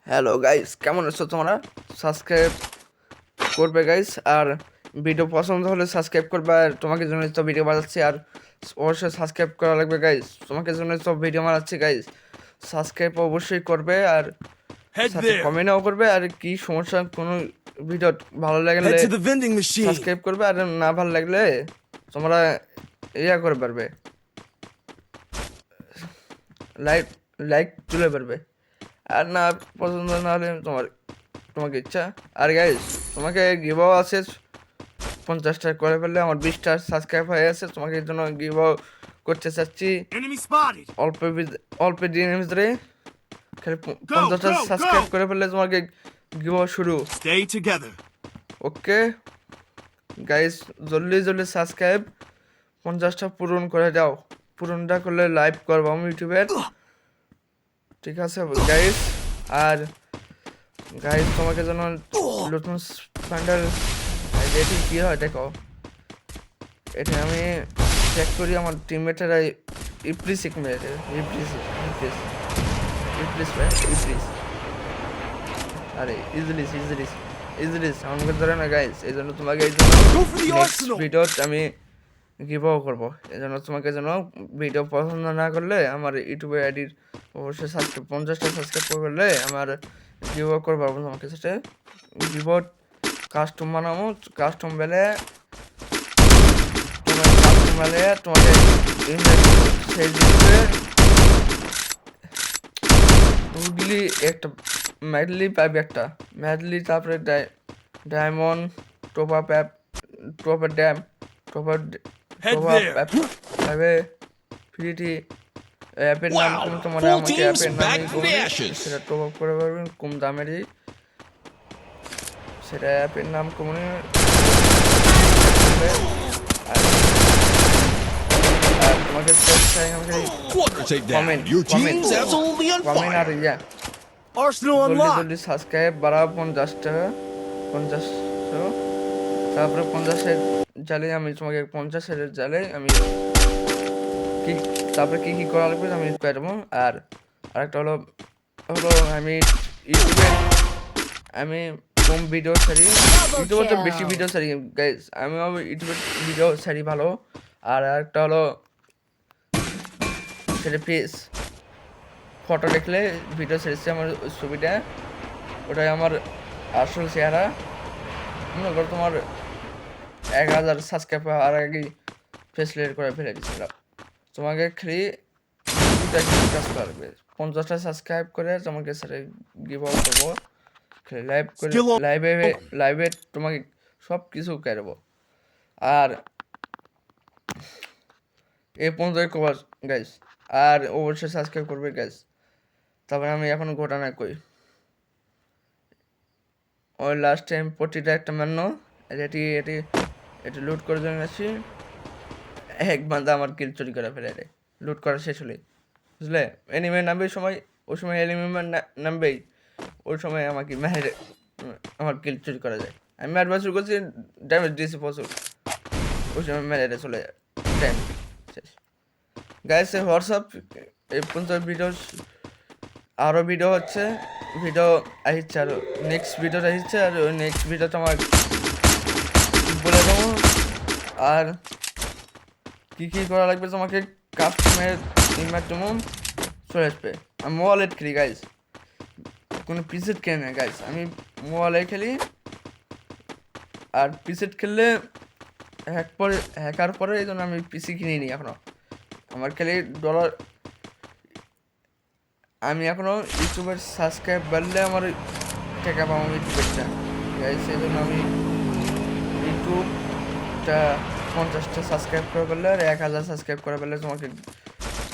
Hello guys, কেমন আছো তোমরা? সাবস্ক্রাইব করবে গাইস, আর ভিডিও পছন্দ হলে সাবস্ক্রাইব করবে। আর তোমাকে জন্য তো ভিডিও বানাচ্ছি, আর অবশ্যই সাবস্ক্রাইব করা লাগবে গাইস। তোমাকে জন্য তো ভিডিও বানাচ্ছি গাইস, সাবস্ক্রাইব অবশ্যই করবে, আর Head সাথে there. কমেন্টও করবে। আর কি সমস্যা, কোনো ভিডিও ভালো লাগলে Head to the vending machine. Subscribe করবে, আর না ভালো লাগলে তোমরা করে পারবে, লাইক লাইক তুলে পারবে। আর না পছন্দ না হলে তোমাকে ইচ্ছা। আর গাইস, তোমাকে গিভও আছে 50টা করে ফেললে আমার 20টা সাবস্ক্রাইব হয়ে আছে। তোমাকে এর জন্য গিভও করতে চাচ্ছি Enemy spotted. অল্প দিনের ভিতরে। খালি 50টা সাবস্ক্রাইব করে ফেললে তোমাকে গিভও শুরু। Stay together. ওকে গাইস, জলদি সাবস্ক্রাইব 50টা পূরণ করে দাও। পূরণটা করলে লাইভ করবো আমি ইউটিউবের, ঠিক আছে গাইস? আর গাইস, তোমাকে যেন নতুন স্প্যান্ডার এটি কি হয় দেখো। এটা আমি চেক করি, আমার টিমমেটেরা ইপ্রিস মেরেছে। আরে ইজিলিস আমাকে ধরে না গাইস। এই জন্য তোমাকে Go for the arsenal. ভিডিওত আমি গিভও করবো। এই জন্য তোমাকে যেন ভিডিও পছন্দ না করলে আমার ইউটিউবে আইডির অবশ্যই 50টা সাবস্ক্রাইব করলে আমার গিভও করবো তোমাকে সাথে। গিভও কাস্টম বানাবো, কাস্টম বেলে তোমাকে সেই দিবে উডলি একটা ম্যাডলি পাইবে, একটা ম্যাডলি, তারপরে ডায়মন্ড টোপা প্যাপ, টোপা ড্যাম, টোপা Head there. প্যাপ পাইবে ফ্রিটি। অ্যাপের নাম কম, তোমার আমাকে অ্যাপের নামই সেটা টপ আপ করে পারবেন কম দামেরই। সেটা অ্যাপের নাম কমে আর তোমাকে কমেন্ট আর Arsenal unlocked. জলদি সাবস্ক্রাইব বাড়াও 50টা। তারপরে 50-এর জালে আমি তোমাকে 50-এর জালে আমি কি তারপরে কি করা লাগবে আমি করে দেবো। আর আরেকটা হলো আমি ইউটিউবে আমি কম ভিডিও ছাড়ি, ইউটিউবে তো বেশি ভিডিও ছাড়ি গাইস। আমি ইউটিউবে ভিডিও ছাড়ি ভালো। আর আরেকটা হলো সেটা পেজ ফটো দেখলে ভিডিও ছেড়েছি আমার ছবিটা, ওটাই আমার আসল চেহারা। মনে করো তোমার 1000 সাবস্ক্রাইব আর আগেই ফেস লেট করে ফেলে দিয়েছিলাম। তোমাকে খালি কাজ করবে, 50টা সাবস্ক্রাইব করে তোমাকে সাথে গিভ আউট করবো। লাইভ করে লাইভে তোমাকে সব কিছু করবো। আর এই 50 কভার গাইস, আর অবশ্যই সাবস্ক্রাইব করবে গাইস। তারপরে আমি এখন ঘটনা কই, ওই লাস্ট টাইম প্রতিটা একটা মান্য এটি লুট করে জন্য আছি। এক বান্দা আমার কিল চুরি করে ফেলে রে, লুট করা শেষ হলে, বুঝলে? এনিমে নামবে সময়, ওই সময় এনিমে নামবেই, ওই সময় আমাকে মেরে আমার কিল চুরি করা যায়। আমি অ্যাডভান্স শুরু করছি, ড্যামেজ দিয়েছি প্রচুর, ওই সময় মেরে চলে যায় টাইম শেষ। গাইস, হোয়াটসঅ্যাপ এই পর্যন্ত ভিডিও, আরও ভিডিও হচ্ছে, ভিডিও আসছে, আরও নেক্সট ভিডিও আসছে। আর ওই নেক্সট ভিডিওটা আমার বলে দেবো। আর কী করা লাগবে তোমাকে কাস্টমের মাধ্যমে চলে আসবে। আমি মোবাইলে খেলি গাইস, কোনো পিসেট খেলে না গাইস, আমি মোবাইলে খেলি। আর পিসেট খেললে হ্যাকার পরে, এই জন্য আমি পিসি কিনিনি এখনো। আমার খালি ডলার, আমি এখনো ইউটিউবের সাবস্ক্রাইব বাড়লে আমার টাকা পাবো ইউটিউবেরটা গাইস। এই জন্য আমি ইউটিউবটা 50টা সাবস্ক্রাইব করে ফেললে আর 1000 সাবস্ক্রাইব করে ফেললে তোমাকে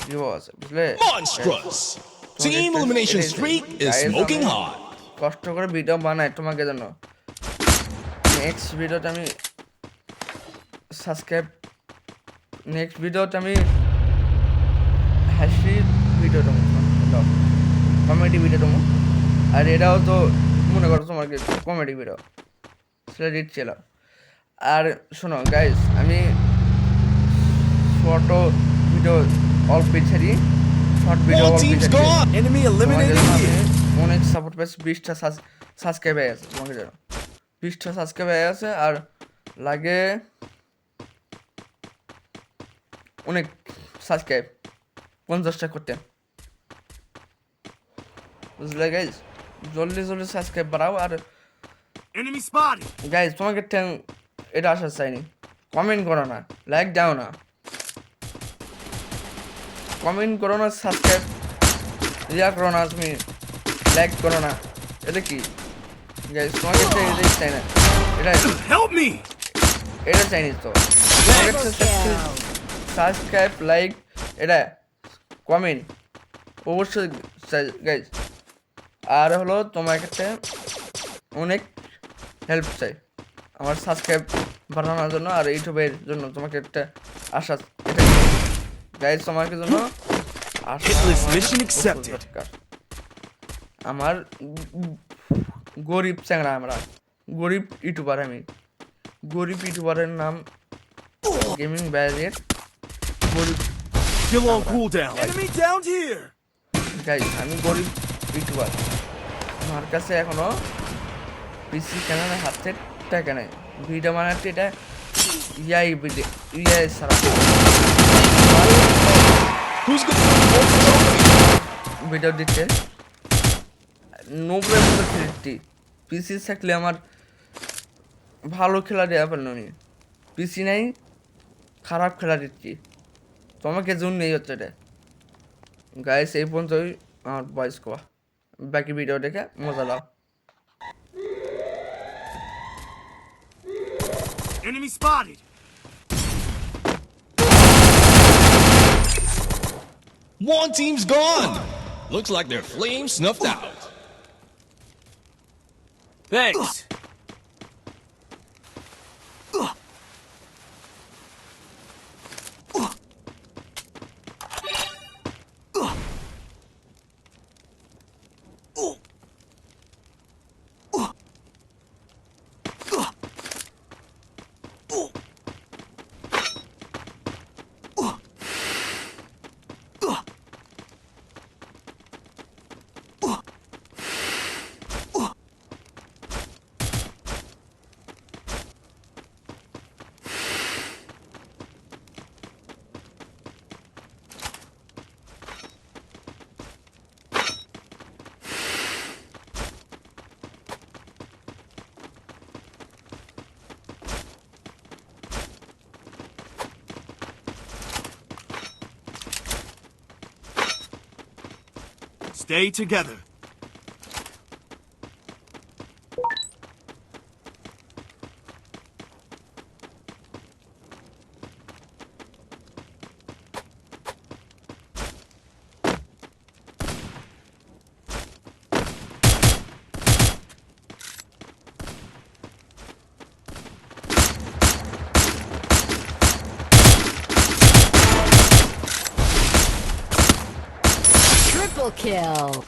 দিব আছে, বুঝলে? Team elimination streak is smoking hot. কষ্ট করে ভিডিও বানাই তোমাকে জন্য। নেক্সট ভিডিওতে আমি হাসি ভিডিও দেবো, কমেডি ভিডিও দেবো। আর এটাও তো মনে করো তোমাকে কমেডি ভিডিও, সেটা দিচ্ছিল। আর শোনো গাইস, আমি শর্ট ভিডিও অল্প ছাড়ি, short video All teams gone. Enemy eliminated here. অনেক সাপোর্ট পাইছি, 20টা সাবস্ক্রাইব হয়ে গেছে, তোমাকে জানো 20টা সাবস্ক্রাইব হয়ে গেছে। আর লাগে অনেক সাবস্ক্রাইব 50টা করতে, বুঝলে গাইজ? জলদি জলদি সাবস্ক্রাইব বাড়াও। আর Enemy spotted. গাইজ তোমাকে এটা আসার চাইনি, কমেন্ট করো না, লাইক দাও না, কমেন্ট করো না, সাবস্ক্রাইব ইয়া করো না, তুমি লাইক করো না, এটা কি গাইজ? তোমাকে এটাই চাই না, এটা Help me. এটা চাইনি তো। সাবস্ক্রাইব, লাইক, এটা কমেন্ট অবশ্যই গাইজ। আর হলো তোমার কাছে অনেক হেল্প চাই আমার সাবস্ক্রাইব বাড়ানোর জন্য আর ইউটিউবের জন্য। তোমাকে একটা আশা, এটা গাইজ তোমাকে জন্য আশা Hitless আমার mission খুব accepted. দরকার। আমার গরিব চ্যাংরা, আমরা গরিব ইউটিউবার, আমি গরিব ইউটিউবারের নাম গেমিং ব্যারিয়ার, গরিব Still on cooldown. Enemy down here. Guys, আমি গরিব ইউটিউবার, আমার কাছে এখনো পিসি কেনার হাতে টাকা নেই, ভিডিও বানাতে এটা ইয়াই সারা Who's gonna do the most? Video দিতে 90 খেলতে পিসি থাকলে আমার ভালো খেলা দেওয়া পারল নি, পিসি নাই, খারাপ খেলা দিচ্ছি, তোমাকে জন্য নেই হচ্ছে এটা গাইস। এই পর্যন্তই আমার ভয়েস কোয়া, বাকি ভিডিও দেখে মজা লাও। Enemy spotted. One team's gone. Looks like their flame snuffed out. Thanks. Stay together. Triple kill.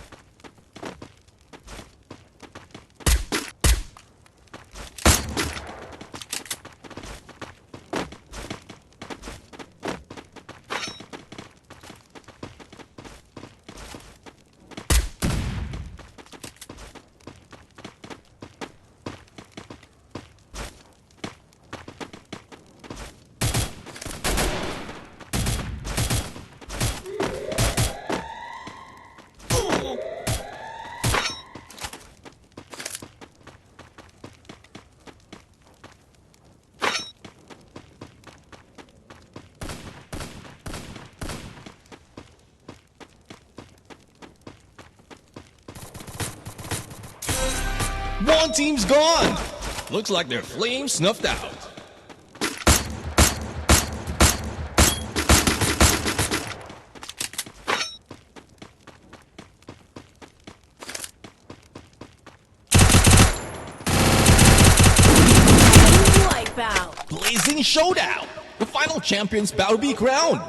One team's gone. Looks like their flame snuffed out. Wipeout. Blazing showdown. The final champions bout to be crowned.